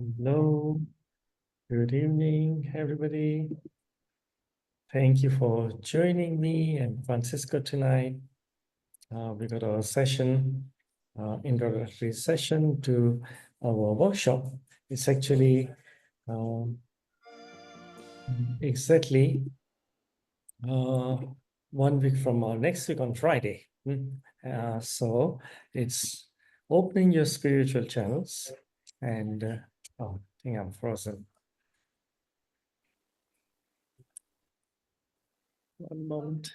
Hello, good evening, everybody. Thank you for joining me and Francisco tonight. We got our session, introductory session to our workshop. It's actually um, exactly 1 week from next week on Friday. So it's opening your spiritual channels and oh, I think I'm frozen. One moment.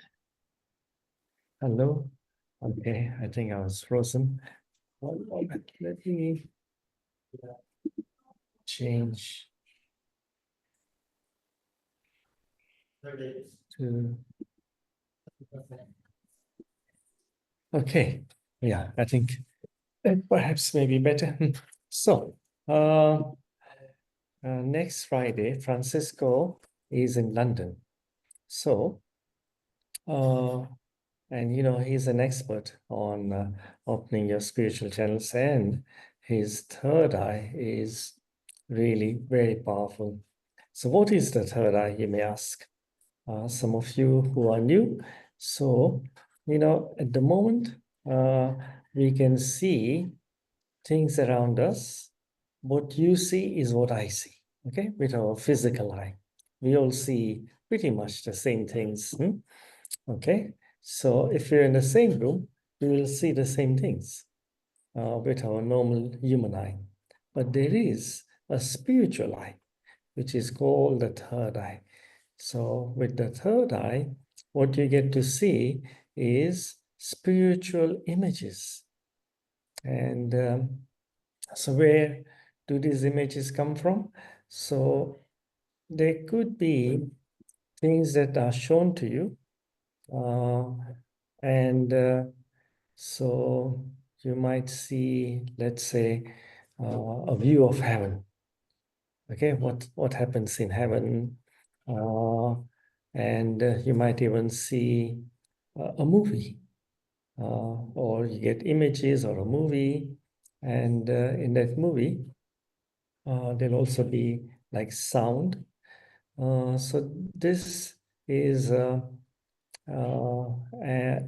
Hello. Okay, I think I was frozen. One moment. Let me change to. Okay. Yeah, I think that perhaps maybe better. So, next Friday, Francisco is in London. So, uh, and he's an expert on opening your spiritual channels, and his third eye is really very powerful. So, what is the third eye, you may ask? Some of you who are new. So, at the moment, we can see things around us. What you see is what I see, okay, with our physical eye. We all see pretty much the same things, okay? So, if you're in the same room, we will see the same things with our normal human eye. But there is a spiritual eye, which is called the third eye. So, with the third eye, what you get to see is spiritual images. And so, where do these images come from? So, they could be things that are shown to you. And so, you might see, let's say, a view of heaven. Okay, what happens in heaven? And you might even see a movie, or you get images or a movie, and in that movie, there'll also be like sound. So this is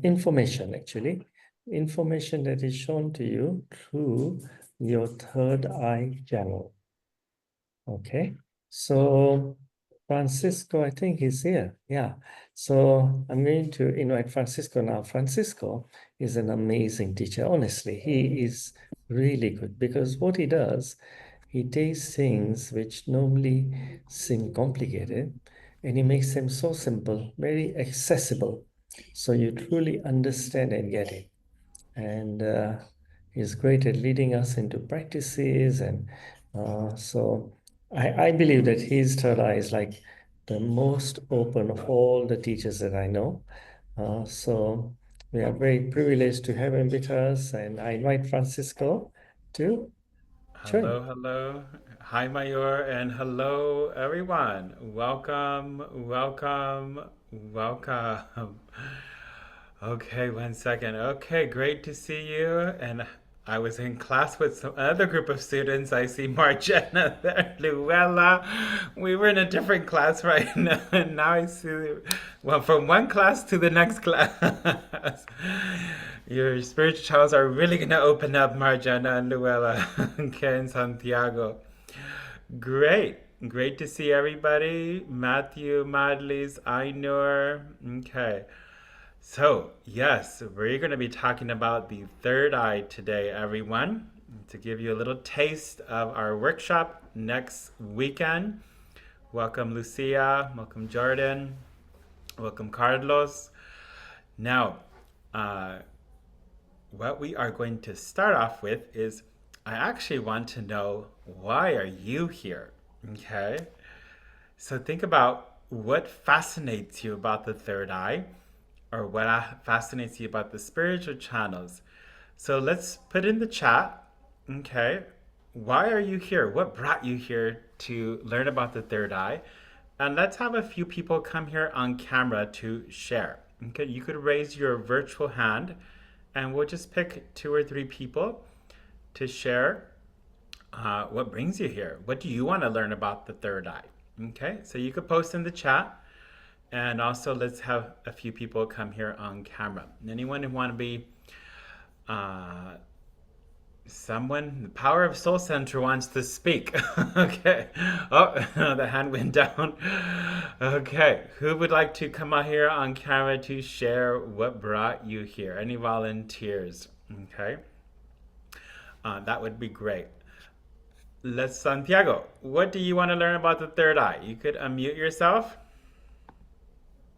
information, actually, information that is shown to you through your third eye channel. Okay, so Francisco, I think he's here. Yeah. So I'm going to invite Francisco now. Francisco is an amazing teacher. Honestly, he is really good because what he does, he takes things which normally seem complicated and he makes them so simple, very accessible. So you truly understand and get it. And he's great at leading us into practices. And so I believe that his third eye is like the most open of all the teachers that I know. So we are very privileged to have him with us. And I invite Francisco to join. Hello, hello. Hi, Mayor, and hello, everyone. Welcome, welcome, welcome. Okay, 1 second. Okay, great to see you. And I was in class with some other group of students. I see Margena there, Luella. We were in a different class right now, and now I see, well, from one class to the next class. Your spiritual channels are really going to open up, Marjana and Luella, okay, in Santiago. Great. Great to see everybody. Matthew, Madlis, Ainur. Okay. So, yes, we're going to be talking about the third eye today, everyone, to give you a little taste of our workshop next weekend. Welcome, Lucia. Welcome, Jordan. Welcome, Carlos. Now, uh, what we are going to start off with is I actually want to know, why are you here? Okay. So think about what fascinates you about the third eye, or what fascinates you about the spiritual channels. So let's put in the chat. Okay. Why are you here? What brought you here to learn about the third eye? And let's have a few people come here on camera to share. Okay, you could raise your virtual hand and we'll just pick 2 or 3 people to share What brings you here? What do you want to learn about the third eye? Okay, so you could post in the chat. And also, let's have a few people come here on camera. Anyone who want to be uh, someone, the Power of Soul Center wants to speak. Okay. Oh, the hand went down. Okay. Who would like to come out here on camera to share what brought you here? Any volunteers? Okay. That would be great. Let's Santiago. What do you want to learn about the third eye? You could unmute yourself.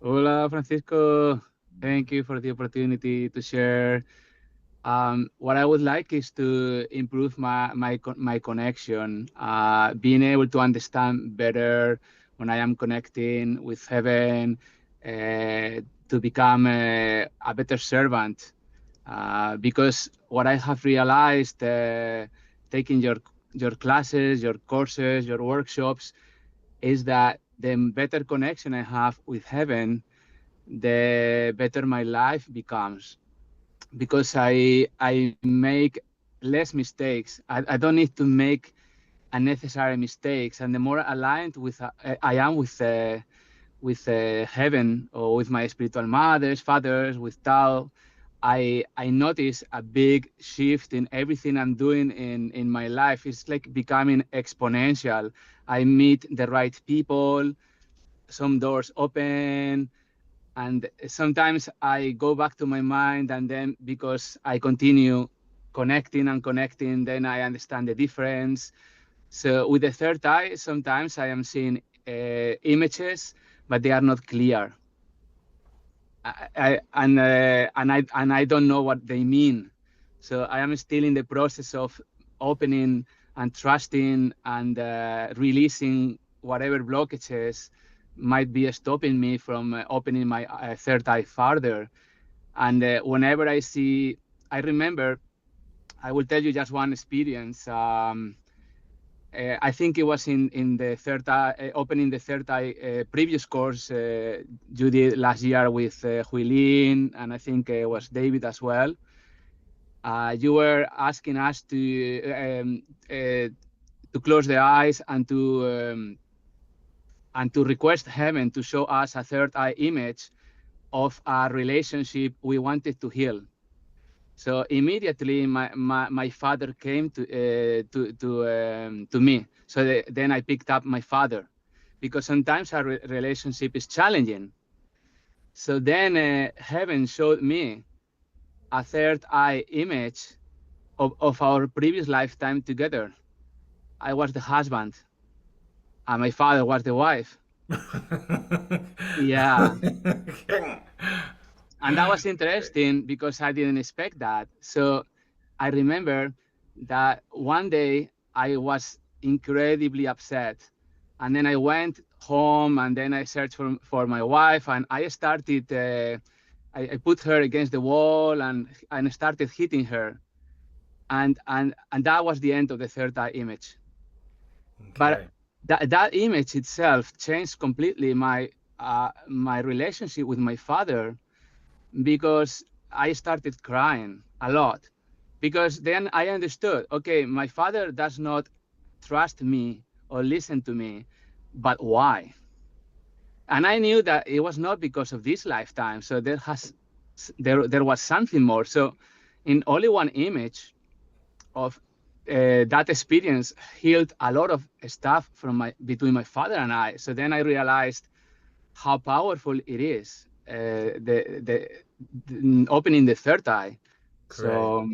Hola, Francisco. Thank you for the opportunity to share. What I would like is to improve my connection, being able to understand better when I am connecting with heaven, to become a better servant. Because what I have realized, taking your classes, your courses, your workshops, is that the better connection I have with heaven, the better my life becomes, because I make less mistakes. I don't need to make unnecessary mistakes, and the more aligned with I am with heaven, or with my spiritual mothers, fathers, with Tao, I notice a big shift in everything I'm doing in my life. It's like becoming exponential. I meet the right people, some doors open, and sometimes I go back to my mind, and then because I continue connecting and connecting, then I understand the difference. So with the third eye, sometimes I am seeing images, but they are not clear. I don't know what they mean. So I am still in the process of opening and trusting and releasing whatever blockages might be stopping me from opening my third eye farther. And whenever I remember, I will tell you just one experience. I think it was in the third eye, opening the third eye previous course you did last year with Huilin, and I think it was David as well. You were asking us to close the eyes and to request heaven to show us a third eye image of a relationship we wanted to heal. So immediately, my father came to me. So then I picked up my father, because sometimes our relationship is challenging. So then heaven showed me a third eye image of our previous lifetime together. I was the husband, and my father was the wife. Yeah. And that was interesting because I didn't expect that. So I remember that one day I was incredibly upset. And then I went home, and then I searched for my wife, and I started, I put her against the wall, and started hitting her. And that was the end of the third eye image. But Okay. that image itself changed completely my relationship with my father, because I started crying a lot, because then I understood, okay, my father does not trust me or listen to me, but why? And I knew that it was not because of this lifetime. So there was something more. So in only one image of that experience healed a lot of stuff from between my father and I. So then I realized how powerful it is, the opening the third eye. Great. So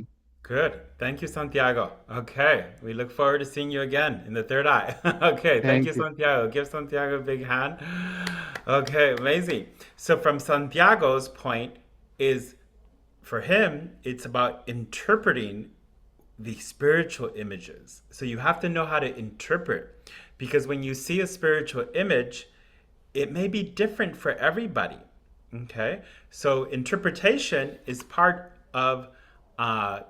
Good. Thank you, Santiago. Okay. We look forward to seeing you again in the third eye. Okay. Thank you, thank you. Santiago. Give Santiago a big hand. Okay. Amazing. So, from Santiago's point, is for him, it's about interpreting the spiritual images. So, you have to know how to interpret, because when you see a spiritual image, it may be different for everybody. Okay. So, interpretation is part of uh,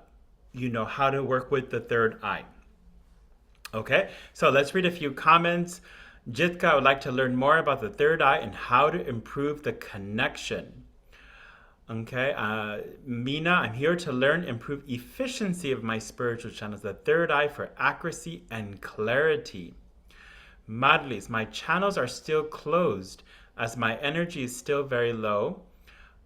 how to work with the third eye. Okay, so let's read a few comments. Jitka would like to learn more about the third eye and how to improve the connection. Okay, Mina, I'm here to learn, improve efficiency of my spiritual channels, the third eye for accuracy and clarity. Madlis, my channels are still closed as my energy is still very low.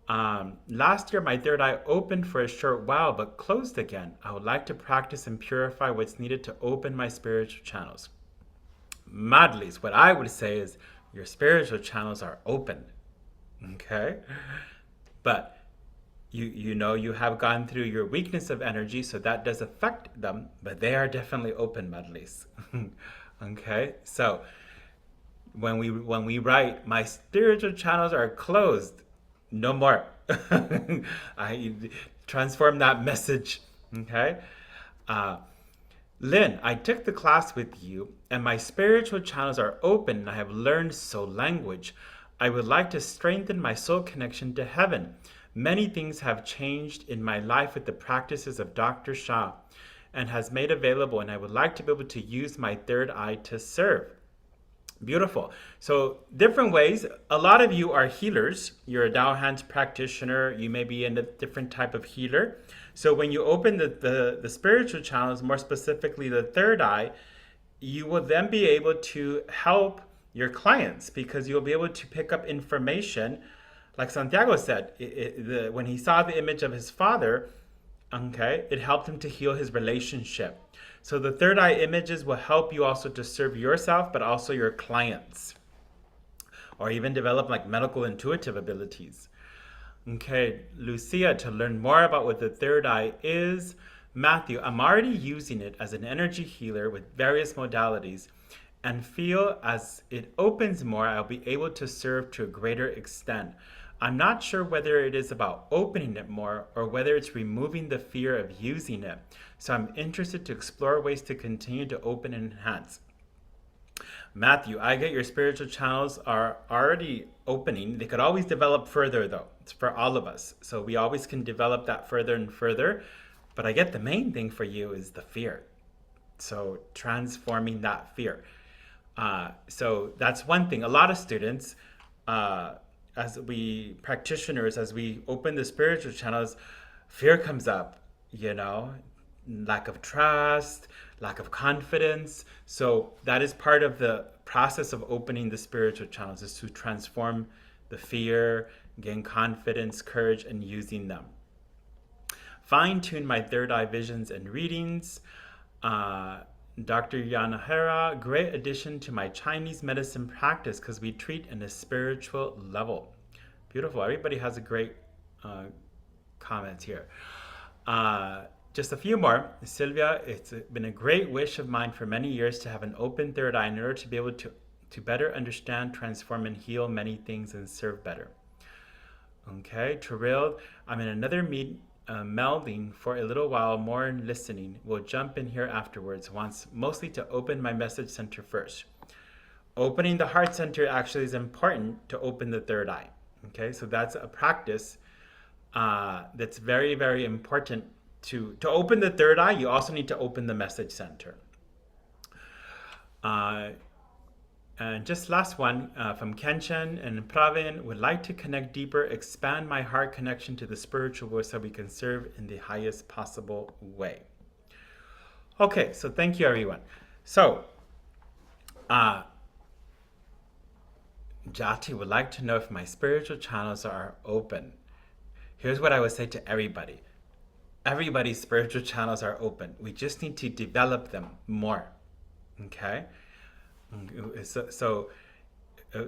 Last year, my third eye opened for a short while but closed again. I would like to practice and purify what's needed to open my spiritual channels. Madlis, what I would say is your spiritual channels are open. Okay? But you know you have gone through your weakness of energy, so that does affect them, but they are definitely open, Madlis. Okay? So when we write my spiritual channels are closed, no more. I transform that message. Okay. Lynn, I took the class with you and my spiritual channels are open and I have learned soul language. I would like to strengthen my soul connection to heaven. Many things have changed in my life with the practices of Dr. Sha and has made available, and I would like to be able to use my third eye to serve. Beautiful. So different ways. A lot of you are healers. You're a Dao Hands practitioner. You may be in a different type of healer. So when you open the spiritual channels, more specifically the third eye, you will then be able to help your clients because you'll be able to pick up information. Like Santiago said, when he saw the image of his father, okay, it helped him to heal his relationship. So the third eye images will help you also to serve yourself, but also your clients, or even develop like medical intuitive abilities. Okay, Lucia, to learn more about what the third eye is. Matthew, I'm already using it as an energy healer with various modalities and feel as it opens more, I'll be able to serve to a greater extent. I'm not sure whether it is about opening it more or whether it's removing the fear of using it. So I'm interested to explore ways to continue to open and enhance. Matthew, I get your spiritual channels are already opening. They could always develop further though. It's for all of us. So we always can develop that further and further. But I get the main thing for you is the fear. So transforming that fear. So that's one thing. A lot of students, as we practitioners, as we open the spiritual channels, fear comes up, lack of trust, lack of confidence. So that is part of the process of opening the spiritual channels, is to transform the fear, gain confidence, courage, and using them. Fine-tune my third eye visions and readings. Dr. Yanahara, great addition to my Chinese medicine practice because we treat in a spiritual level. Beautiful. Everybody has a great comments here. Just a few more. Sylvia, it's been a great wish of mine for many years to have an open third eye in order to be able to better understand, transform, and heal many things and serve better. Okay, Terrell, I'm in another melding for a little while more and listening. We'll jump in here afterwards, wants mostly to open my message center first. Opening the heart center actually is important to open the third eye. Okay, so that's a practice that's very, very important. To open the third eye, you also need to open the message center. And just last one from Kenshin and Pravin, would like to connect deeper, expand my heart connection to the spiritual world so we can serve in the highest possible way. Okay, so thank you, everyone. So, Jati would like to know if my spiritual channels are open. Here's what I would say to everybody. Everybody's spiritual channels are open. We just need to develop them more. Okay? So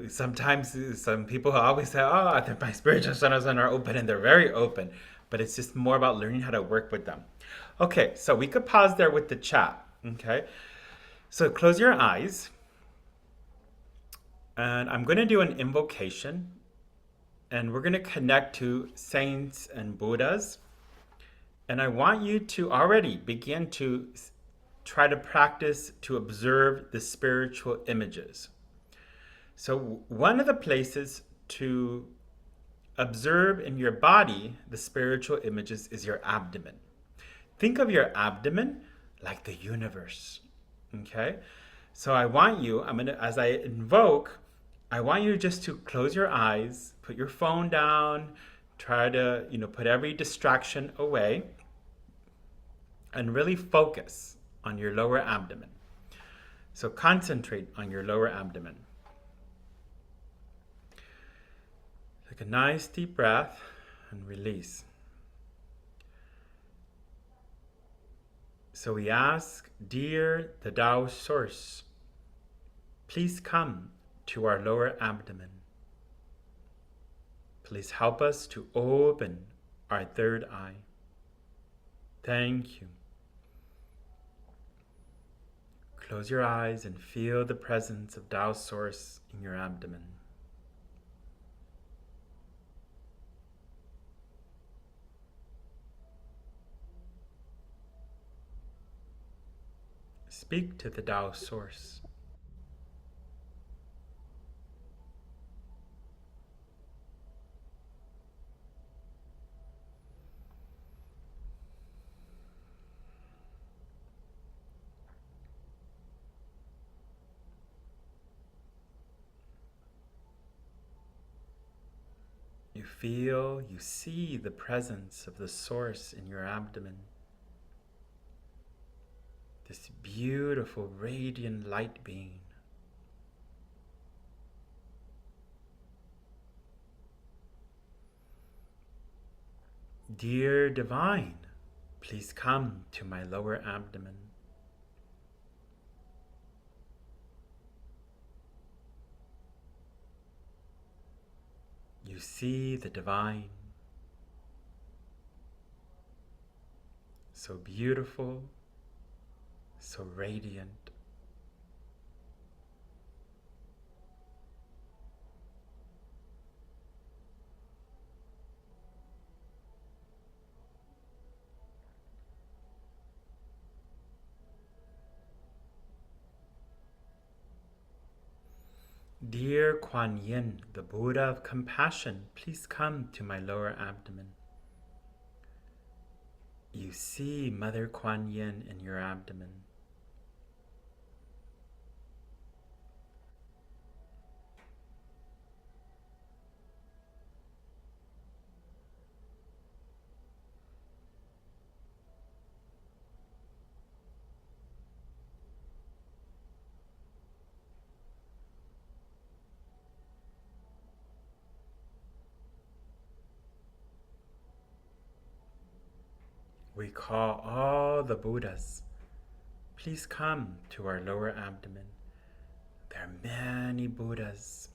sometimes some people always say, oh, my spiritual channels are open, and they're very open. But it's just more about learning how to work with them. Okay, so we could pause there with the chat. Okay? So close your eyes. And I'm going to do an invocation. And we're going to connect to saints and Buddhas. And I want you to already begin to try to practice to observe the spiritual images. So one of the places to observe in your body the spiritual images is your abdomen. Think of your abdomen like the universe. Okay? So I want you, as I invoke, I want you just to close your eyes, put your phone down, try to, put every distraction away and really focus on your lower abdomen. So concentrate on your lower abdomen. Take a nice deep breath and release. So we ask, dear the Tao Source, please come to our lower abdomen. Please help us to open our third eye. Thank you. Close your eyes and feel the presence of Tao Source in your abdomen. Speak to the Tao Source. You feel, you see the presence of the Source in your abdomen. This beautiful, radiant light being. Dear Divine, please come to my lower abdomen. You see the Divine, so beautiful, so radiant. Dear Kuan Yin, the Buddha of compassion, please come to my lower abdomen. You see Mother Kuan Yin in your abdomen. We call all the Buddhas, please come to our lower abdomen. There are many Buddhas.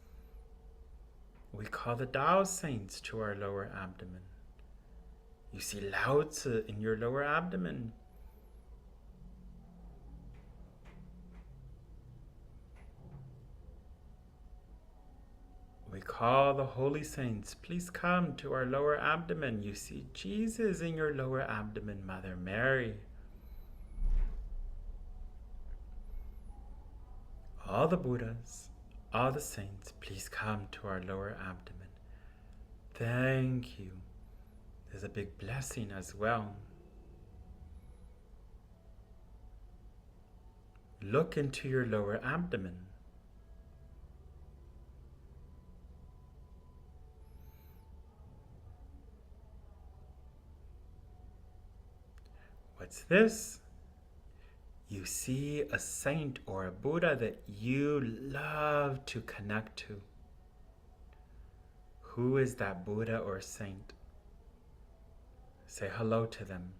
We call the Tao Saints to our lower abdomen. You see Lao Tzu in your lower abdomen. We call the Holy Saints, please come to our lower abdomen. You see Jesus in your lower abdomen, Mother Mary. All the Buddhas, all the saints, please come to our lower abdomen. Thank you. There's a big blessing as well. Look into your lower abdomen. What's this? You see a saint or a Buddha that you love to connect to. Who is that Buddha or saint? Say hello to them.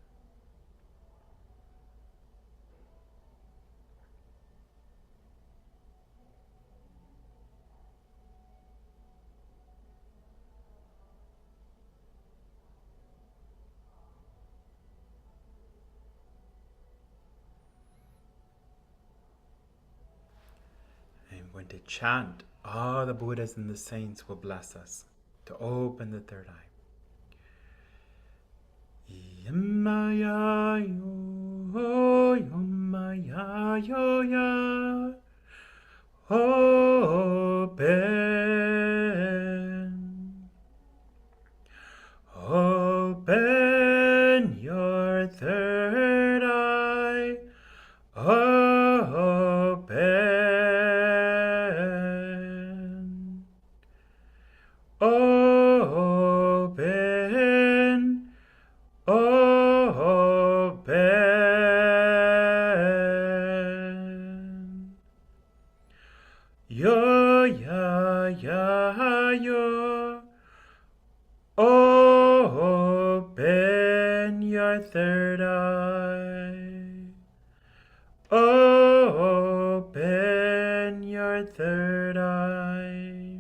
And when they chant, all the Buddhas and the saints will bless us to open the third eye. Yamaya yo, yamaya yo ya, open, open your third eye, open, open. ya, ya, yo. Open your third eye. Open your third eye.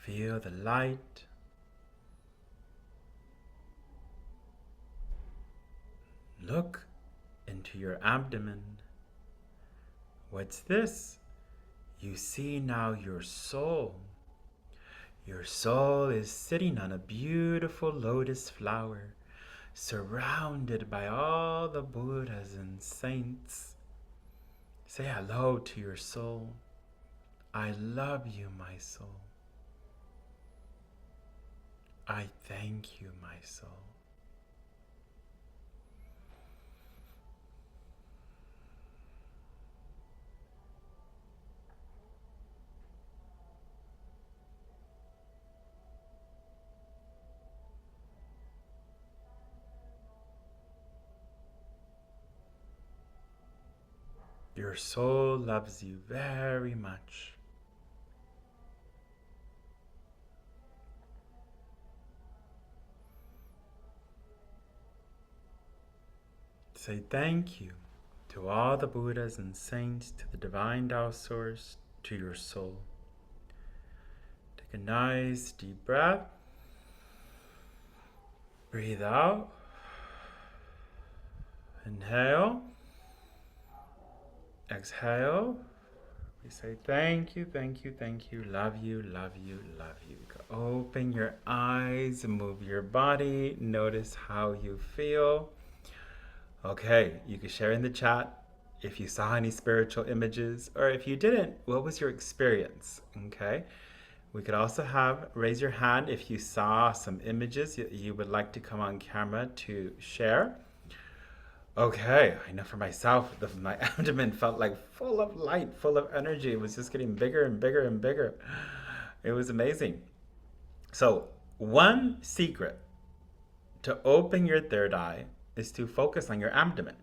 Feel the light. Look into your abdomen. What's this? You see now your soul. Your soul is sitting on a beautiful lotus flower, surrounded by all the Buddhas and saints. Say hello to your soul. I love you, my soul. I thank you, my soul. Your soul loves you very much. Say thank you to all the Buddhas and saints, to the Divine Tao Source, to your soul. Take a nice deep breath. Breathe out. Inhale. Exhale. We say thank you, thank you, thank you, love you, love you, love you. Open your eyes and move your body. Notice how you feel. Okay, you can share in the chat if you saw any spiritual images, or if you didn't, what was your experience? Okay. We could also have raise your hand if you saw some images you would like to come on camera to share. Okay, I know for myself, my abdomen felt like full of light, full of energy. It was just getting bigger and bigger and bigger. It was amazing. So, one secret to open your third eye is to focus on your abdomen.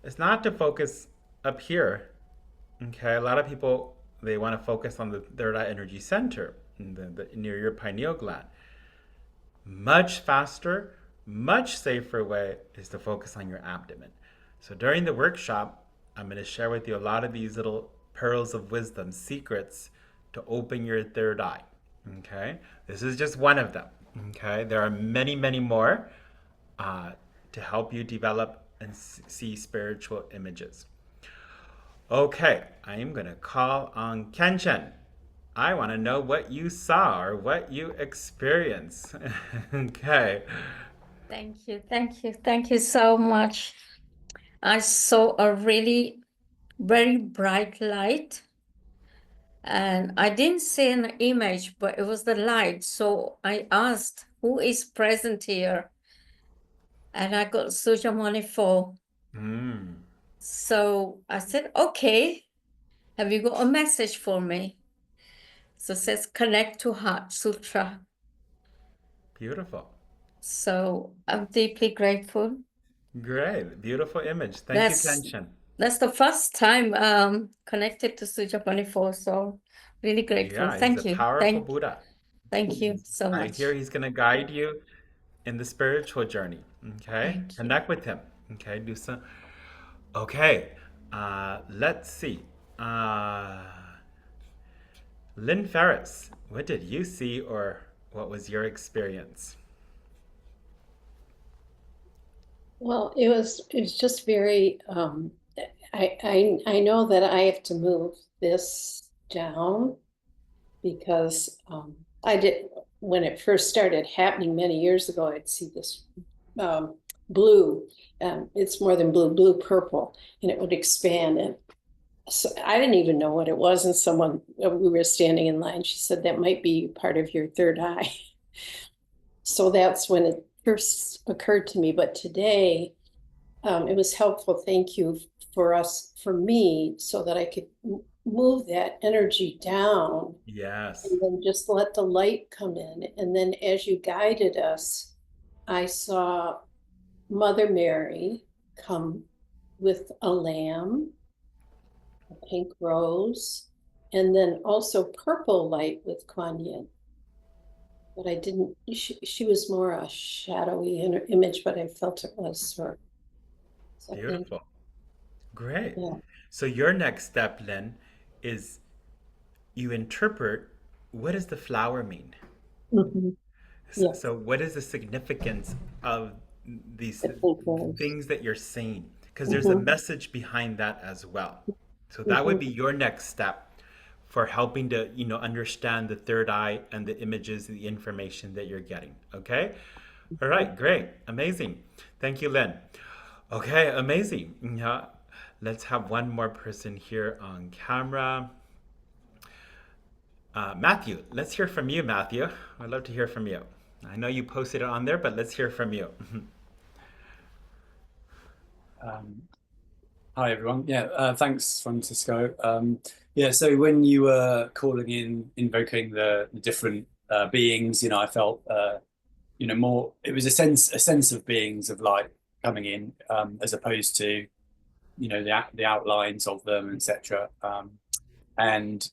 It's not to focus up here. Okay, a lot of people, they want to focus on the third eye energy center near your pineal gland. Much faster, much safer way is to focus on your abdomen. So during the workshop, I'm going to share with you a lot of these little pearls of wisdom, secrets to open your third eye. Okay, this is just one of them. Okay, there are many, many more to help you develop and see spiritual images. Okay, I am going to call on Kenshin. I want to know what you saw or what you experienced. Okay. Thank you. Thank you. Thank you so much. I saw a really very bright light. And I didn't see an image, but it was the light. So I asked, who is present here? And I got Sujamani 4. So I said, okay, have you got a message for me? So it says, connect to Heart Sutra. Beautiful. So I'm deeply grateful. Great. Beautiful image. Thank you, Kenshin. That's the first time connected to Sujamani 4. So really grateful. Yeah, Thank he's a you. powerful Buddha. Thank you so I much. hear he's going to guide you in the spiritual journey. Okay? Thank you. Connect with him. Okay? Do some. Okay. Let's see. Lynn Ferris, what did you see or what was your experience? Well, it was just very I know that I have to move this down because I did when it first started happening many years ago, I'd see this blue, it's more than blue purple, and it would expand. And so I didn't even know what it was. And someone, we were standing in line, she said, that might be part of your third eye. So that's when it first occurred to me. But today, it was helpful. Thank you for me, so that I could move that energy down. Yes. And then just let the light come in. And then as you guided us, I saw Mother Mary come with a lamb. a pink rose, and then also purple light with Kuan Yin. But I didn't, she was more a shadowy image, but I felt it was her. So thank you. Beautiful. Great. Yeah. So your next step, Lynn, is you interpret what does the flower mean? Mhm. Yeah, So what is the significance of these the pink rose. things that you're seeing? Because there's a Mhm. message behind that as well. So that would Mhm. be your next step for helping to, understand the third eye and the images, the information that you're getting. Okay? All right, great. Amazing. Thank you, Lynn. Okay, amazing. Yeah. Let's have one more person here on camera. Matthew, let's hear from you, Matthew. I'd love to hear from you. I know you posted it on there, but let's hear from you. Um, Hi everyone. Yeah, thanks, Francisco. Yeah, so when you were calling in, invoking the different beings, I felt more. It was a sense of beings of light coming in, as opposed to the outlines of them, etc. And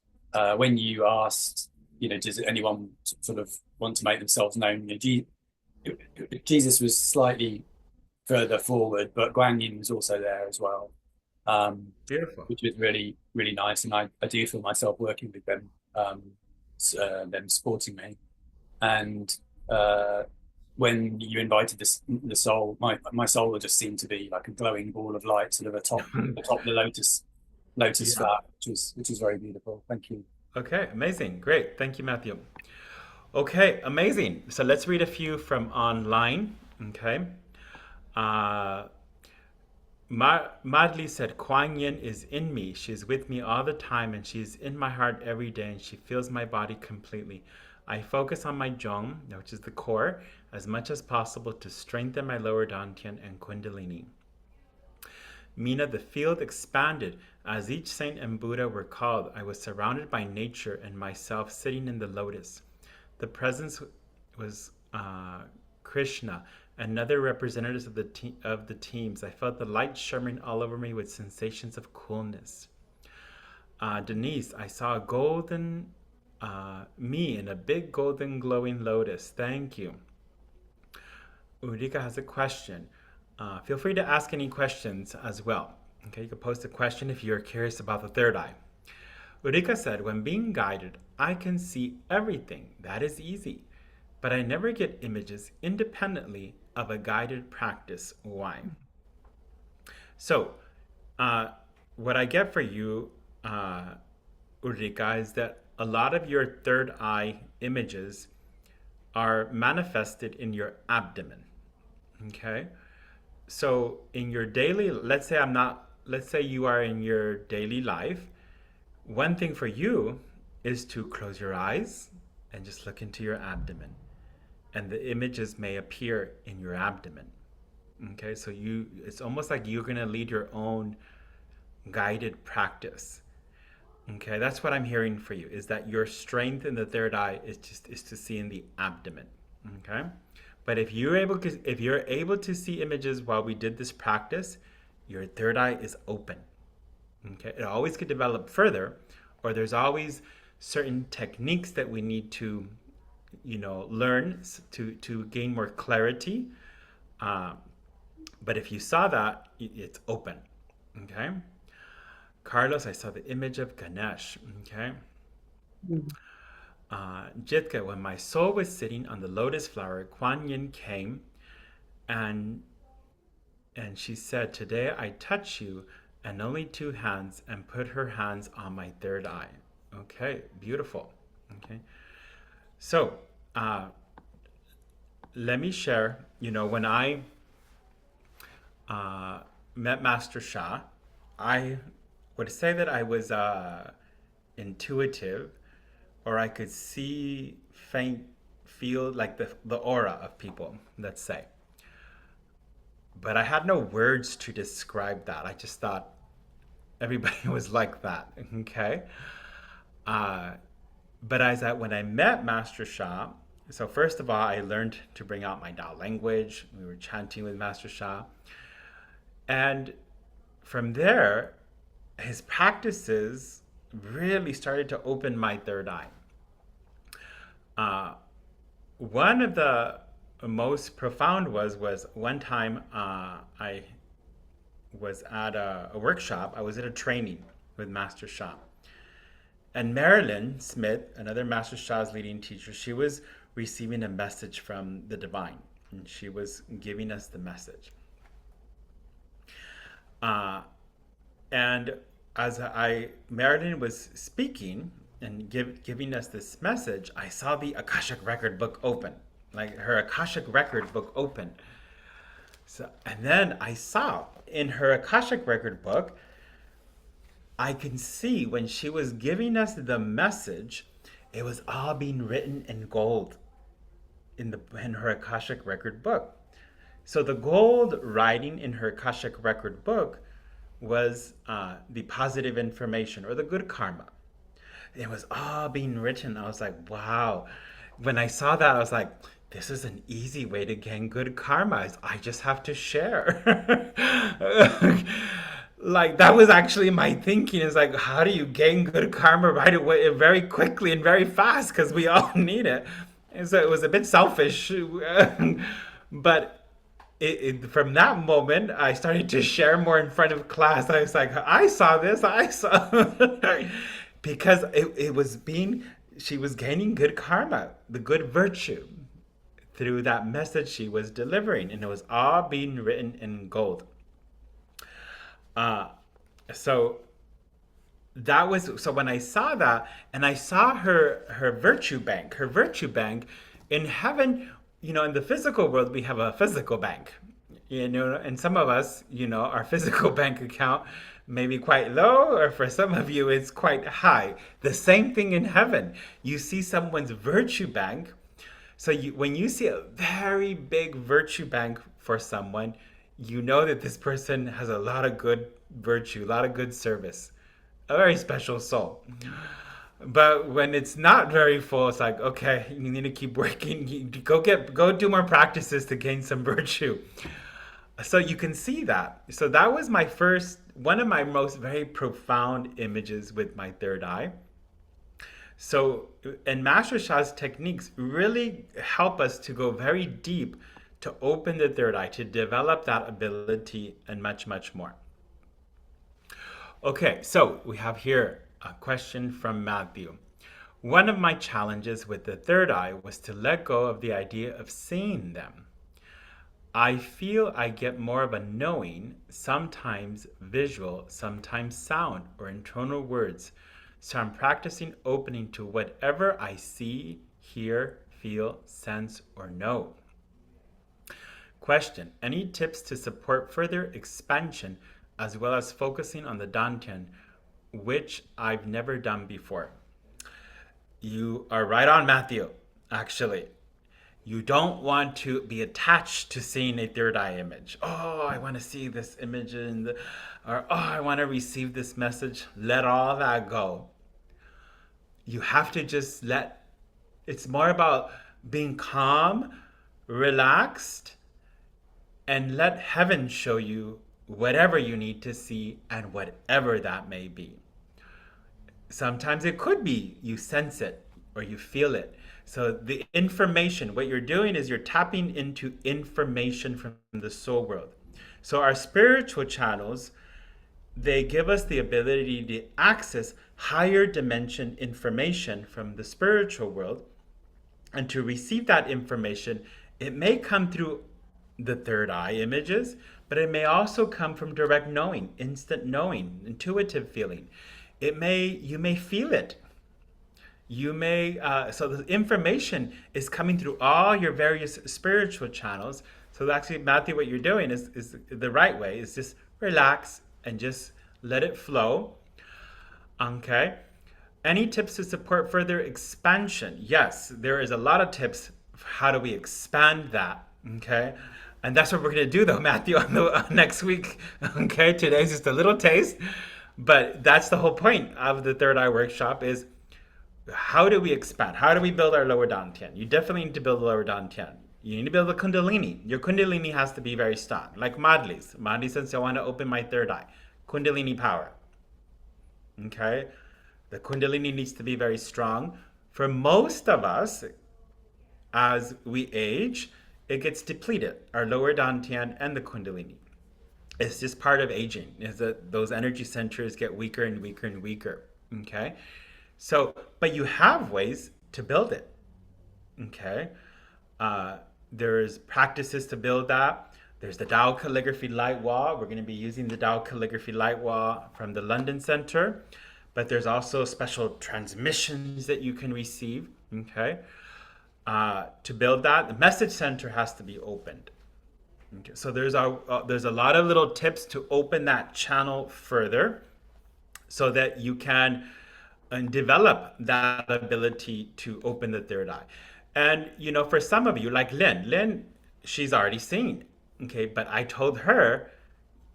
when you asked, does anyone sort of want to make themselves known? Jesus was slightly further forward, but Guan Yin was also there as well, Beautiful. which was really, really nice. And I do feel myself working with them, them supporting me. And uh, when you invited the soul, my soul just seemed to be like a glowing ball of light, sort of atop the lotus Yeah. flower, which was very beautiful. Thank you. Okay, amazing. Great. Thank you, Matthew. Okay, amazing. So let's read a few from online. Okay. Uh, Madly said, Kuan Yin is in me. She's with me all the time and she's in my heart every day and she fills my body completely. I focus on my Zhong, which is the core, as much as possible to strengthen my lower Dantian and Kundalini. Mina, the field expanded. As each saint and Buddha were called, I was surrounded by nature and myself sitting in the lotus. The presence was Krishna and other representatives of the teams. I felt the light shimmering all over me with sensations of coolness. Denise, I saw a golden me in a big golden glowing lotus. Thank you. Ulrika has a question. Feel free to ask any questions as well. Okay, you can post a question if you're curious about the third eye. Ulrika said, when being guided, I can see everything. That is easy. But I never get images independently of a guided practice. Why? So, what I get for you, Ulrika, is that a lot of your third eye images are manifested in your abdomen. Okay? So in your daily, let's say you are in your daily life, one thing for you is to close your eyes and just look into your abdomen. And the images may appear in your abdomen. Okay, so it's almost like you're gonna lead your own guided practice. Okay, that's what I'm hearing for you, is that your strength in the third eye is to see in the abdomen. Okay? But if you're able to see images while we did this practice, your third eye is open. Okay? It always could develop further, or there's always certain techniques that we need to, learn to gain more clarity. But if you saw that, it's open. Okay? Carlos, I saw the image of Ganesh. Okay? Mhm. Jitka, when my soul was sitting on the lotus flower, Kuan Yin came and she said, today I touch you and only two hands, and put her hands on my third eye. Okay, beautiful. Okay. So, let me share, when I met Master Sha, I would say that I was intuitive, or I could see, faint, feel like the aura of people, let's say. But I had no words to describe that. I just thought everybody was like that. Okay. Uh, but when I met Master Sha, so first of all, I learned to bring out my Dao language. We were chanting with Master Sha. And from there, his practices really started to open my third eye. One of the most profound was one time I was at a workshop. I was at a training with Master Sha. And Marilyn Smith, another Master Sha's leading teacher, she was receiving a message from the divine. And she was giving us the message. And as Marilyn was speaking and giving us this message, I saw the Akashic record book open, like her Akashic record book open. So, and then I saw in her Akashic record book, I can see when she was giving us the message, it was all being written in gold in her Akashic record book. So the gold writing in her Akashic record book was the positive information or the good karma. It was all being written. I was like, wow. When I saw that, I was like, this is an easy way to gain good karma. I just have to share. Like, that was actually my thinking, is like, how do you gain good karma right away, very quickly and very fast, because we all need it. And so it was a bit selfish. But from that moment, I started to share more in front of class. I was like, I saw this, I saw because she was gaining good karma, the good virtue, through that message she was delivering, and it was all being written in gold. So when I saw that, and I saw her virtue bank in heaven, in the physical world, we have a physical bank, and some of us, our physical bank account may be quite low, or for some of you, it's quite high. The same thing in heaven. You see someone's virtue bank. So when you see a very big virtue bank for someone, you know that this person has a lot of good virtue, a lot of good service, a very special soul. But when it's not very full, it's like, okay, you need to keep working. Go do more practices to gain some virtue. So you can see that. So that was one of my most very profound images with my third eye. So, and Master Sha's techniques really help us to go very deep, to open the third eye, to develop that ability, and much, much more. Okay, so we have here a question from Matthew. One of my challenges with the third eye was to let go of the idea of seeing them. I feel I get more of a knowing, sometimes visual, sometimes sound or internal words. So I'm practicing opening to whatever I see, hear, feel, sense, or know. Question: any tips to support further expansion as well as focusing on the Dantian, which I've never done before? You are right on, Matthew, actually. You don't want to be attached to seeing a third eye image. Oh, I want to see this image or oh, I want to receive this message. Let all that go. You have to just it's more about being calm, relaxed, and let heaven show you whatever you need to see and whatever that may be. Sometimes it could be you sense it or you feel it. So the information, what you're doing is you're tapping into information from the soul world. So our spiritual channels, they give us the ability to access higher dimension information from the spiritual world. And to receive that information, it may come through the third eye images, but it may also come from direct knowing, instant knowing, intuitive feeling. You may feel it. So the information is coming through all your various spiritual channels. So actually, Matthew, what you're doing is the right way, is just relax and just let it flow. Okay. Any tips to support further expansion? Yes, there is a lot of tips. How do we expand that? Okay. And that's what we're going to do, though, Matthew, next week. Okay. Today's just a little taste. But that's the whole point of the third eye workshop, is how do we expand? How do we build our lower dantian? You definitely need to build the lower dantian. You need to build the kundalini. Your kundalini has to be very strong. Like Madli's. Madli says, I want to open my third eye. Kundalini power. Okay, the Kundalini needs to be very strong. For most of us, as we age, it gets depleted, our lower dantian and the Kundalini. It's just part of aging, is that those energy centers get weaker and weaker and weaker. Okay, so, but you have ways to build it. Okay, there's practices to build that. There's the Tao Calligraphy Light Wall. We're going to be using the Tao Calligraphy Light Wall from the London Center. But there's also special transmissions that you can receive. Okay, to build that, the message center has to be opened. Okay, so there's a lot of little tips to open that channel further, so that you can develop that ability to open the third eye. And for some of you, like Lynn, she's already seen. Okay, but I told her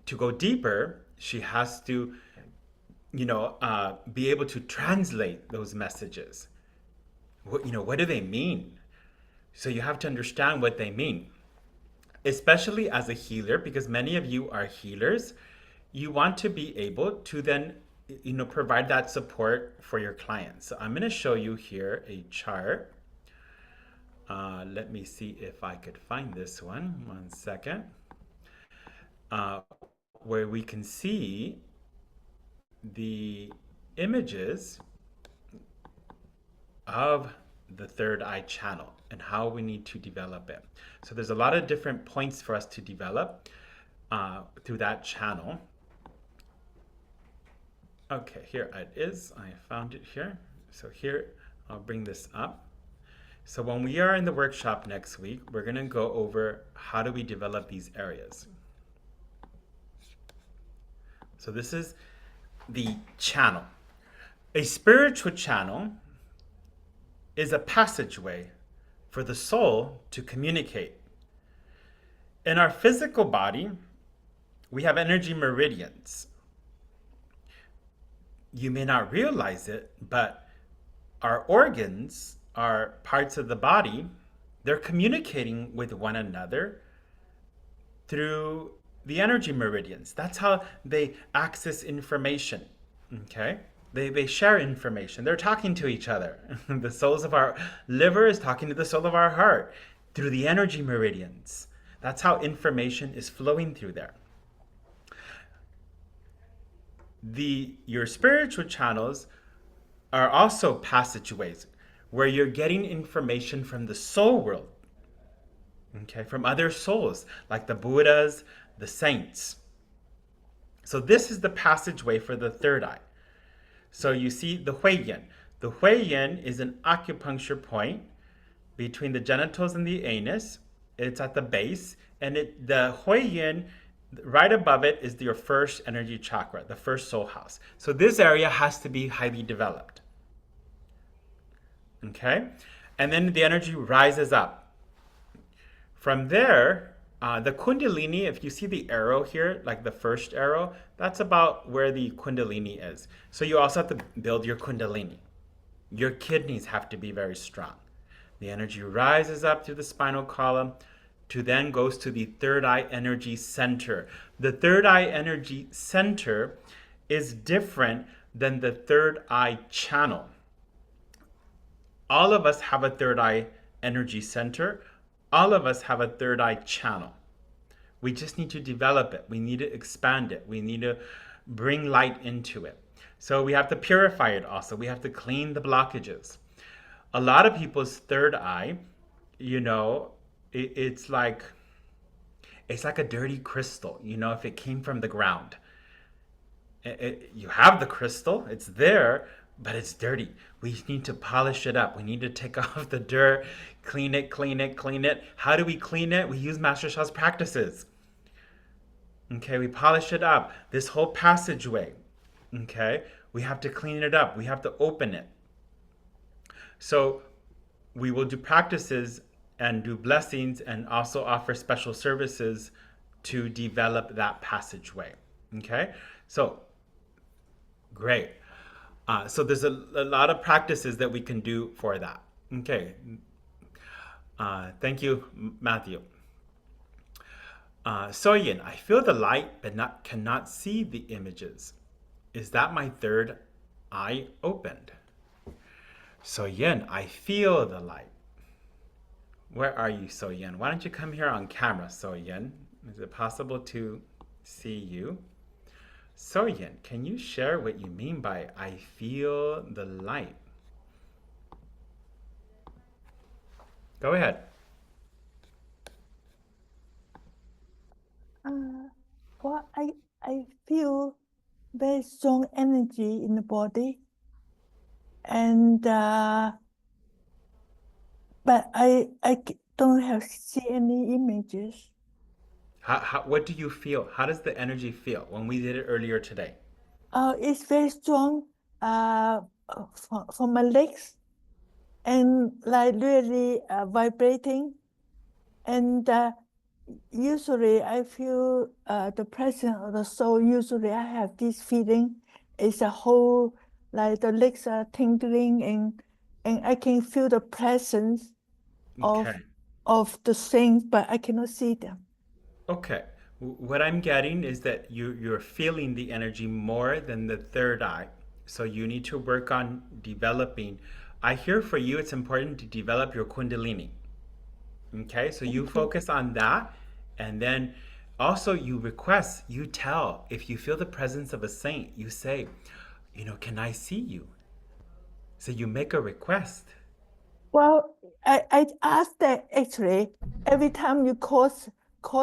to go deeper. She has to, be able to translate those messages. What do they mean? So you have to understand what they mean, especially as a healer, because many of you are healers. You want to be able to then, provide that support for your clients. So I'm going to show you here a chart. Let me see if I could find this one. 1 second. Where we can see the images of the third eye channel and how we need to develop it. So there's a lot of different points for us to develop through that channel. Okay, here it is. I found it here. So here, I'll bring this up. So when we are in the workshop next week, we're going to go over how do we develop these areas. So this is the channel. A spiritual channel is a passageway for the soul to communicate. In our physical body, we have energy meridians. You may not realize it, but our organs, our parts of the body, they're communicating with one another through the energy meridians. That's how they access information. Okay? They share information. They're talking to each other. The souls of our liver is talking to the soul of our heart through the energy meridians. That's how information is flowing through there. Your spiritual channels are also passageways where you're getting information from the soul world, okay, from other souls like the Buddhas, the saints. So this is the passageway for the third eye. So you see the Huiyin. The Huiyin is an acupuncture point between the genitals and the anus. It's at the base, and the Huiyin, right above it, is your first energy chakra, the first soul house. So this area has to be highly developed. Okay? And then the energy rises up. From there, the Kundalini, if you see the arrow here, like the first arrow, that's about where the Kundalini is. So you also have to build your Kundalini. Your kidneys have to be very strong. The energy rises up through the spinal column to then goes to the third eye energy center. The third eye energy center is different than the third eye channel. All of us have a third eye energy center. All of us have a third eye channel. We just need to develop it. We need to expand it. We need to bring light into it. So we have to purify it also. We have to clean the blockages. A lot of people's third eye, it's like a dirty crystal, if it came from the ground. You have the crystal, it's there, but it's dirty. We need to polish it up. We need to take off the dirt, clean it. How do we clean it? We use Master Sha's practices. Okay, we polish it up. This whole passageway, okay, we have to clean it up. We have to open it. So we will do practices and do blessings and also offer special services to develop that passageway. Okay, so great. So there's a lot of practices that we can do for that. Okay. Thank you, Matthew. Soyin, I feel the light but cannot see the images. Is that my third eye opened. So Yin, I feel the light. Where are you, So Yin? Why don't you come here on camera, So Yin? Is it possible to see you? So Yin, can you share what you mean by I feel the light? Go ahead. Well, I feel very strong energy in the body, and but don't have see any images. What do you feel? How does the energy feel when we did it earlier today? It's very strong for my legs, and like really vibrating, and usually I feel the presence of the soul. Usually I have this feeling. It's a whole, like the legs are tingling, and I can feel the presence Okay. of the things, but I cannot see them. Okay. What I'm getting is that you're feeling the energy more than the third eye. So you need to work on developing. I hear for you it's important to develop your Kundalini. Okay, so you focus on that, and then also you request, you tell, if you feel the presence of a saint, you say, can I see you? So you make a request. Well, I asked that actually every time you call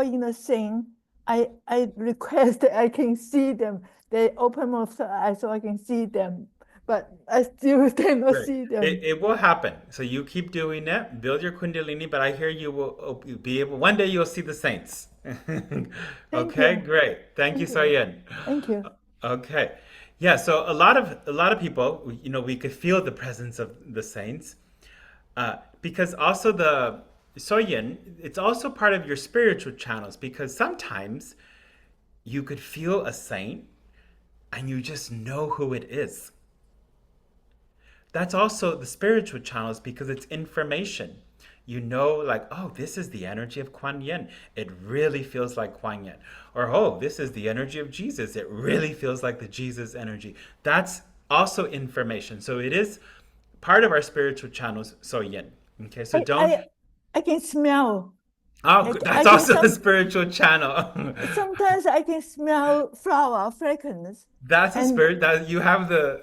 in a thing, I request that I can see them. They open my eyes so I can see them, but I still cannot Right. see them. It will happen. So you keep doing it, build your Kundalini, but I hear you will be able, one day you'll see the saints. Okay, you. great. Thank you, Soyen. Thank you. Okay. Yeah, so a lot of people, we could feel the presence of the saints. Because also the Soyin, it's also part of your spiritual channels because sometimes you could feel a saint and you just know who it is. That's also the spiritual channels because it's information. You know, like, oh, this is the energy of Kuan Yin. It really feels like Kuan Yin. Or, oh, this is the energy of Jesus. It really feels like the Jesus energy. That's also information. So it is part of our spiritual channels, So Yin. Okay, so don't. I can smell. Oh, that's also a spiritual channel. Sometimes I can smell flower fragrance. That's a spirit that you have the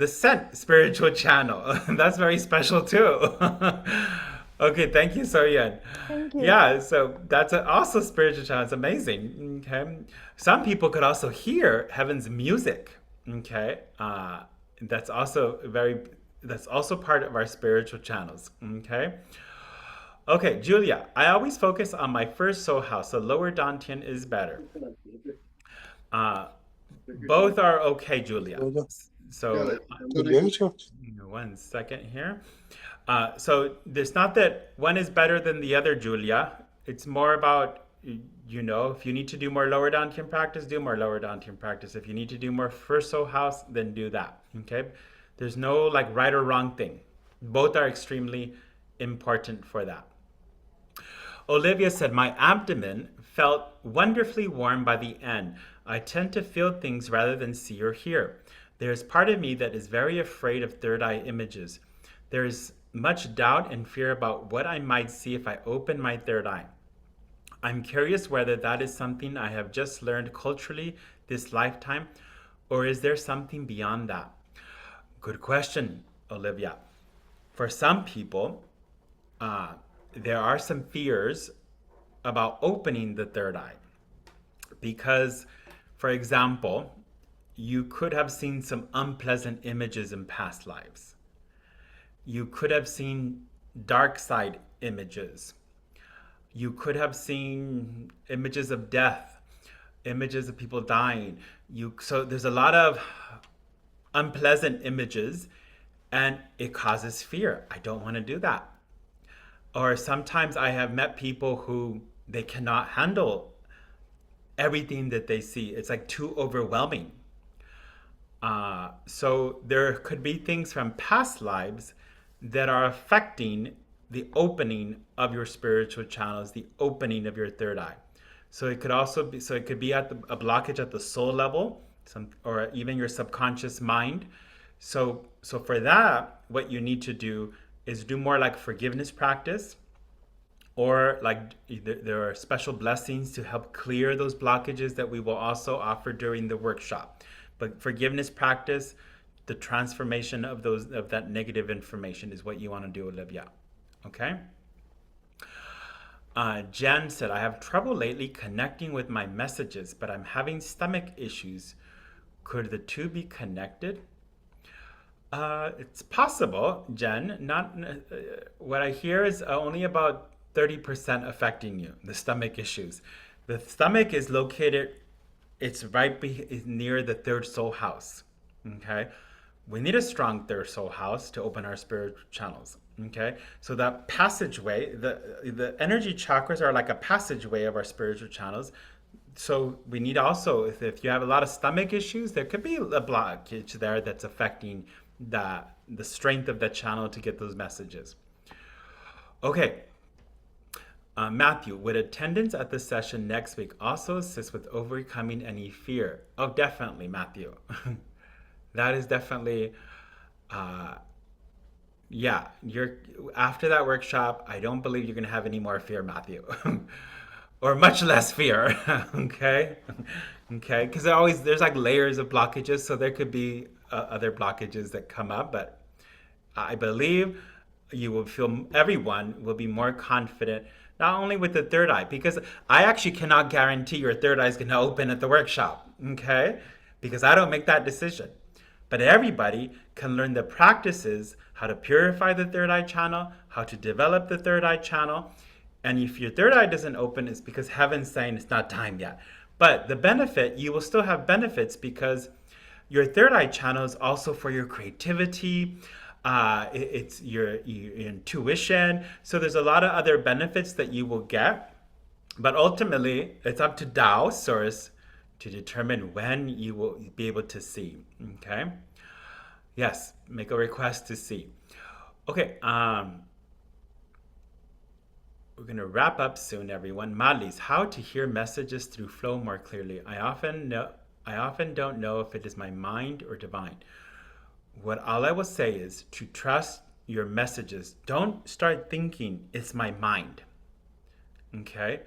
scent spiritual channel. That's very special too. Okay, thank you, Soyen. Thank you. Yeah, so that's also spiritual channel. It's amazing. Okay, some people could also hear heaven's music. Okay, that's also part of our spiritual channels. Okay. Okay, Julia, I always focus on my first soul house, so lower Dantian is better. Both are okay, Julia. So, one second here. So there's not that one is better than the other, Julia. It's more about, if you need to do more lower Dantian practice, do more lower Dantian practice. If you need to do more first soul house, then do that. Okay? There's no like right or wrong thing. Both are extremely important for that. Olivia said, my abdomen felt wonderfully warm by the end. I tend to feel things rather than see or hear. There is part of me that is very afraid of third eye images. There is much doubt and fear about what I might see if I open my third eye. I'm curious whether that is something I have just learned culturally this lifetime, or is there something beyond that? Good question, Olivia. For some people, there are some fears about opening the third eye because, for example, you could have seen some unpleasant images in past lives. You could have seen dark side images. You could have seen images of death, images of people dying. So there's a lot of unpleasant images and it causes fear. I don't want to do that. Or sometimes I have met people who they cannot handle everything that they see. It's like too overwhelming. So there could be things from past lives that are affecting the opening of your spiritual channels, the opening of your third eye. So it could also be, a blockage at the soul level or even your subconscious mind. So for that, what you need to do is do more like forgiveness practice, or like there are special blessings to help clear those blockages that we will also offer during the workshop. But forgiveness practice, the transformation of that negative information is what you want to do, Olivia. Okay? Jen said, I have trouble lately connecting with my messages, but I'm having stomach issues. Could the two be connected? It's possible, Jen. Not what I hear is only about 30% affecting you, the stomach issues. The stomach is located, it's near the third soul house. Okay? We need a strong third soul house to open our spiritual channels. Okay? So that passageway, the energy chakras are like a passageway of our spiritual channels. So we need also, if you have a lot of stomach issues, there could be a blockage there that's affecting the strength of the channel to get those messages. Okay. Matthew, would attendance at the session next week also assist with overcoming any fear? Oh, definitely, Matthew. That is definitely, yeah. After that workshop, I don't believe you're going to have any more fear, Matthew. Or much less fear. Okay? Okay? Because there's like layers of blockages, so there could be other blockages that come up, but I believe everyone will be more confident, not only with the third eye, because I actually cannot guarantee your third eye is going to open at the workshop, okay? Because I don't make that decision. But everybody can learn the practices, how to purify the third eye channel, how to develop the third eye channel. And if your third eye doesn't open, it's because heaven's saying it's not time yet. But the benefit, you will still have benefits because your third eye channel is also for your creativity. It's your intuition. So there's a lot of other benefits that you will get. But ultimately, it's up to Tao Source to determine when you will be able to see. Okay? Yes, make a request to see. Okay, we're going to wrap up soon, everyone. Madlis, how to hear messages through flow more clearly. I often don't know if it is my mind or divine. All I will say is to trust your messages. Don't start thinking it's my mind. Okay?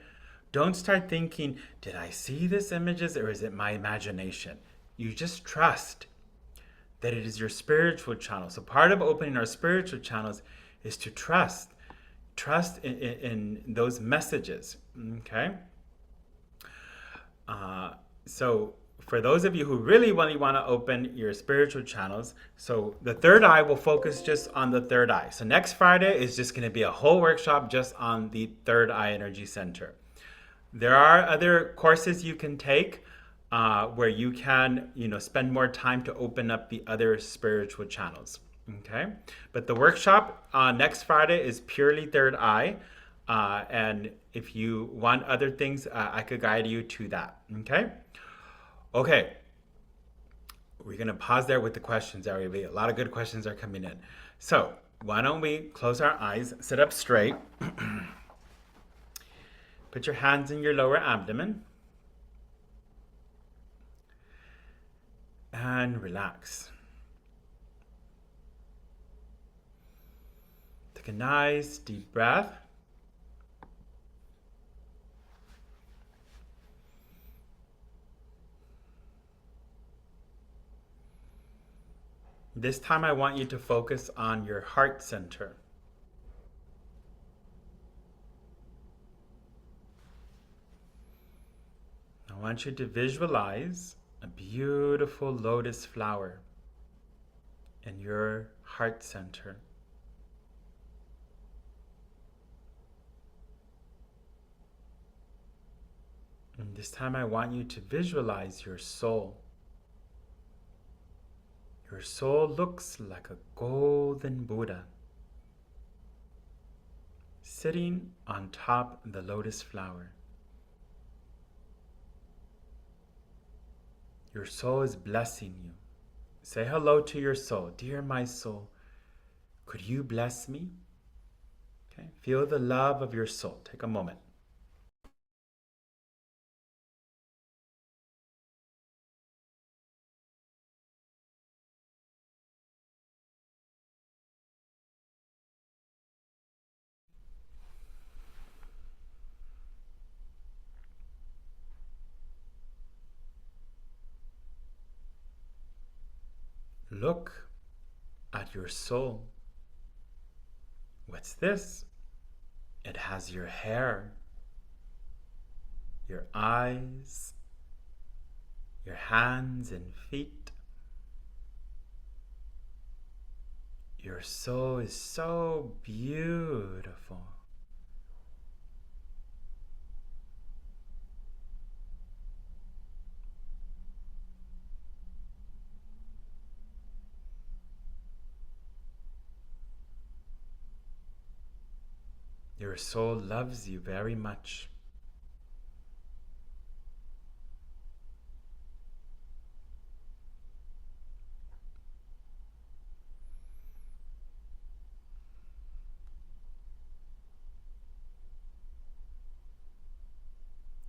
Don't start thinking, did I see these images or is it my imagination? You just trust that it is your spiritual channel. So part of opening our spiritual channels is to trust. Trust in those messages. Okay? So for those of you who really want to open your spiritual channels, so the third eye will focus just on the third eye. So next Friday is just going to be a whole workshop just on the third eye energy center. There are other courses you can take where you can, spend more time to open up the other spiritual channels. Okay, but the workshop next Friday is purely third eye, and if you want other things, I could guide you to that. Okay, we're gonna pause there with the questions, everybody. A lot of good questions are coming in. So why don't we close our eyes, sit up straight, put your hands in your lower abdomen, and relax. Take a nice deep breath. This time I want you to focus on your heart center. I want you to visualize a beautiful lotus flower in your heart center. And this time I want you to visualize your soul. Your soul looks like a golden Buddha sitting on top of the lotus flower. Your soul is blessing you. Say hello to your soul. Dear my soul, could you bless me? Okay. Feel the love of your soul. Take a moment. look at your soul. What's this? It has your hair, your eyes, your hands and feet. Your soul is so beautiful. Your soul loves you very much.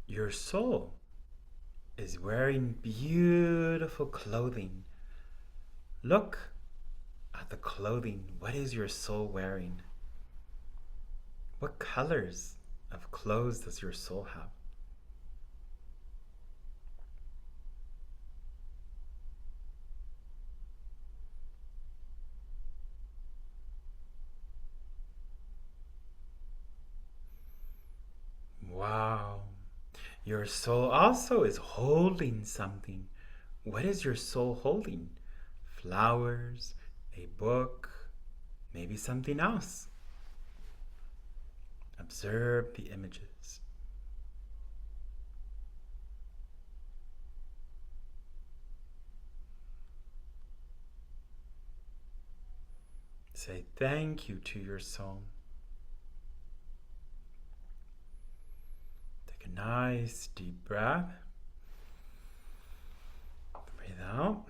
Your soul is wearing beautiful clothing. Look at the clothing. What is your soul wearing? What colors of clothes does your soul have? Wow. Your soul also is holding something. What is your soul holding? Flowers, a book, maybe something else. Observe the images. Say thank you to your soul. Take a nice deep breath. Breathe out.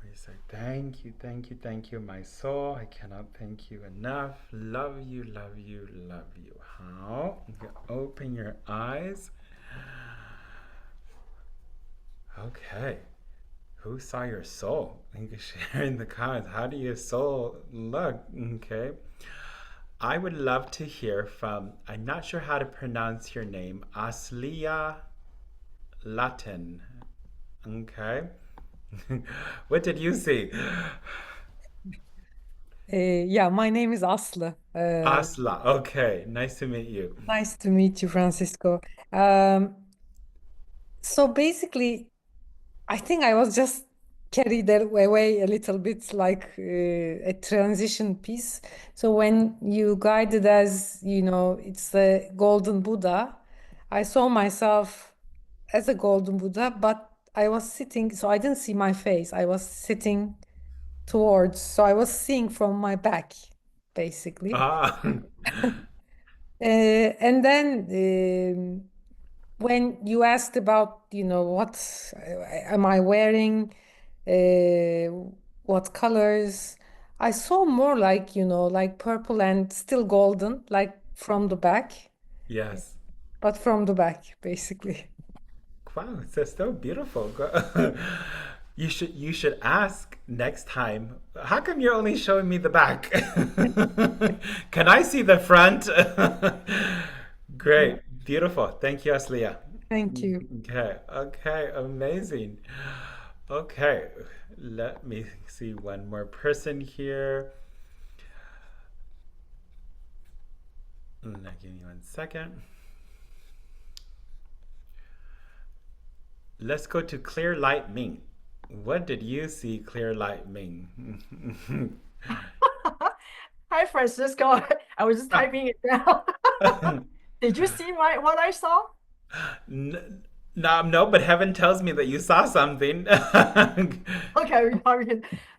We say thank you, thank you, thank you, my soul. I cannot thank you enough. Love you, love you, love you. How? You open your eyes. Okay. Who saw your soul? You can share in the comments. How do your soul look? Okay. I would love to hear from, I'm not sure how to pronounce your name, Aslia Latin. Okay. What did you see? Yeah, my name is Aslı. Asla. Okay. Nice to meet you. Nice to meet you, Francisco. So basically, I think I was just carried away a little bit like a transition piece. So when you guided as, it's the golden Buddha, I saw myself as a golden Buddha, but I was sitting, so I didn't see my face. I was sitting towards, so I was seeing from my back, basically. Ah. And then when you asked about, what am I wearing, what colors, I saw more like, like purple and still golden, like from the back, Yes. but from the back, basically. Wow, it's so beautiful. You should ask next time. How come you're only showing me the back? Can I see the front? Great, beautiful. Thank you, Aslia. Thank you. Okay, amazing. Okay, let me see one more person here. Give me 1 second. Let's go to Clear Light Ming. What did you see, Clear Light Ming? Hi, Francisco. I was just typing it down. Did you see what I saw? No, but heaven tells me that you saw something. Okay,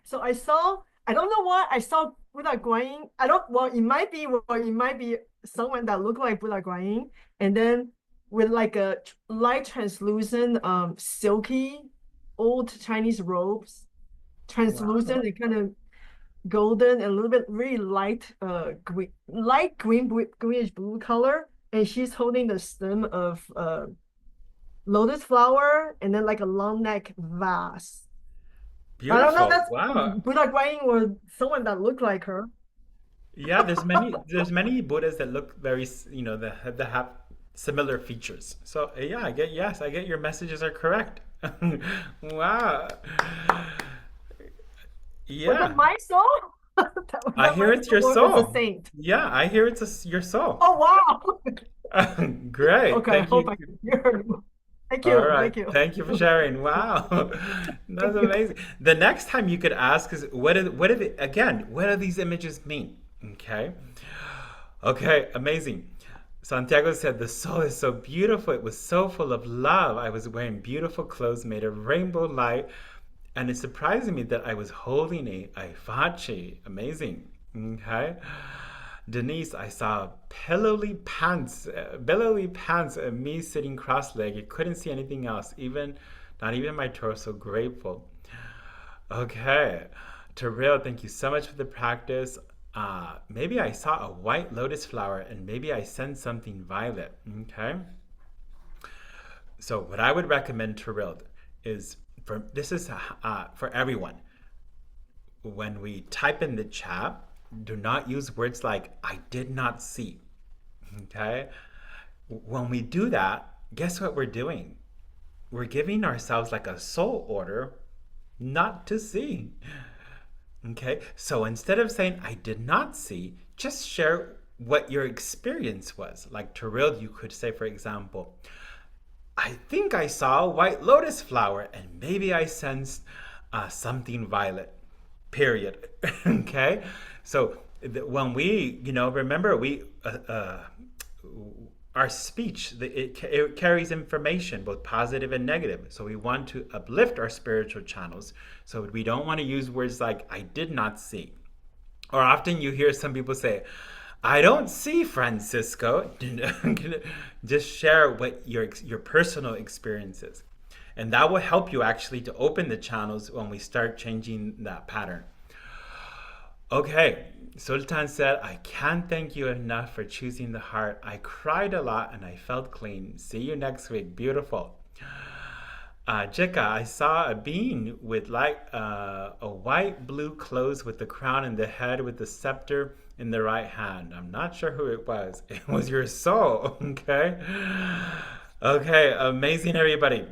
so I saw, I don't know what I saw Buddha Guanyin. It might be someone that looked like Buddha Guanyin, and then with like a light translucent, silky old Chinese robes, translucent and kind of golden and a little bit really light greenish blue color, and she's holding the stem of lotus flower and then like a long neck vase. I don't know, Beautiful. that's Wow. Buddha Guanyin or someone that looked like her. Yeah, there's many Buddhas that look very, that have similar features. So yeah, I get your messages are correct. Wow. Was Yeah. it my soul? That was I that hear my it's your soul or was a soul. saint? Yeah, I hear it's your soul. Oh wow. Great. Okay, I Thank hope you. I can hear you. Thank All you. right. Thank you. Thank you for sharing. Wow. That's Thank you. amazing. The next time you could ask is what are the, again, what do these images mean? Okay. Okay, amazing. Santiago said the soul is so beautiful. It was so full of love. I was wearing beautiful clothes made of rainbow light, and it's surprising me that I was holding a fachi. Amazing. Okay. Denise, I saw billowy pants, and me sitting cross-legged. Couldn't see anything else, not even my torso. Grateful. Okay. Terrell, thank you so much for the practice. Maybe I saw a white lotus flower and maybe I sensed something violet. Okay. So what I would recommend, Terrell, is for everyone. When we type in the chat, do not use words like I did not see. Okay. When we do that, guess what we're doing? We're giving ourselves like a soul order not to see. Okay, so instead of saying I did not see, just share what your experience was. Like Terrell, you could say, for example, I think I saw a white lotus flower and maybe I sensed something violet, period. Okay, so when we, remember our speech, it carries information, both positive and negative. So we want to uplift our spiritual channels. So we don't want to use words like, I did not see. Or often you hear some people say, I don't see Francisco. Just share what your personal experience is. And that will help you actually to open the channels when we start changing that pattern. Okay, Sultan said, I can't thank you enough for choosing the heart. I cried a lot and I felt clean. See you next week. Beautiful. Jika, I saw a being with a white blue clothes with the crown and the head with the scepter in the right hand. I'm not sure who it was. It was your soul. Okay. Okay, amazing, everybody.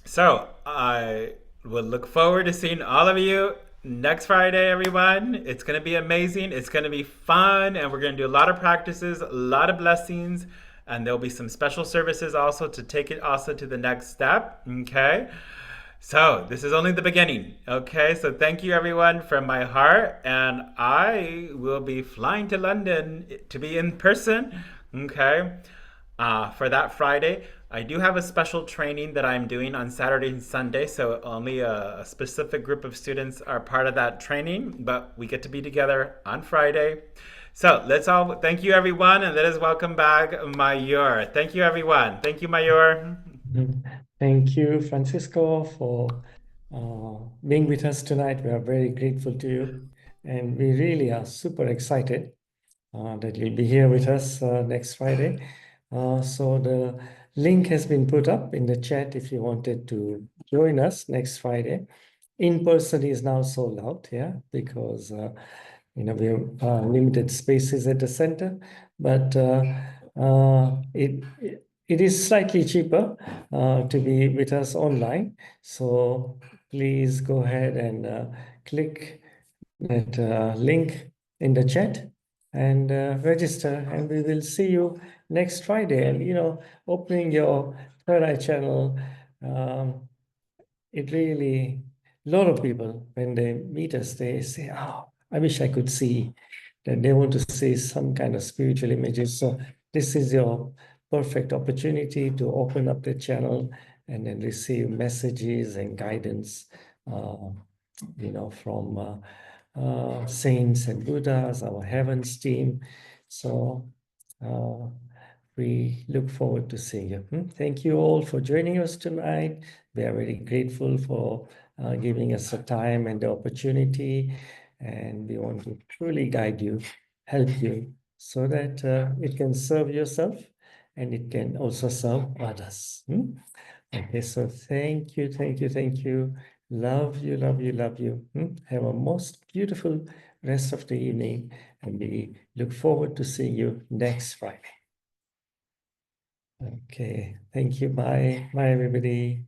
So I will look forward to seeing all of you next Friday, everyone. It's going to be amazing. It's going to be fun, and we're going to do a lot of practices, a lot of blessings, and there'll be some special services also to take it also to the next step. Okay. So this is only the beginning. Okay. So thank you, everyone, from my heart, and I will be flying to London to be in person. Okay. For that Friday. I do have a special training that I'm doing on Saturday and Sunday, so only a specific group of students are part of that training, but we get to be together on Friday. So let's all thank you, everyone, and let us welcome back Mayor. Thank you, everyone. Thank you, Mayor. Thank you, Francisco, for being with us tonight. We are very grateful to you, and we really are super excited that you'll be here with us next Friday. So the link has been put up in the chat if you wanted to join us next Friday. In person is now sold out, yeah, because we have limited spaces at the center, but it is slightly cheaper to be with us online. So please go ahead and click that link in the chat and register, and we will see you next Friday. And opening your third eye channel, it really, a lot of people when they meet us, they say, "Oh, I wish I could see." That they want to see some kind of spiritual images. So this is your perfect opportunity to open up the channel and then receive messages and guidance, from saints and Buddhas, our heavens team. So we look forward to seeing you. Thank you all for joining us tonight. We are very grateful for giving us the time and the opportunity. And we want to truly guide you, help you, so that it can serve yourself and it can also serve others. Okay, so thank you, thank you, thank you. Love you, love you, love you. Have a most beautiful rest of the evening, and we look forward to seeing you next Friday. Okay, thank you. Bye. Bye, everybody.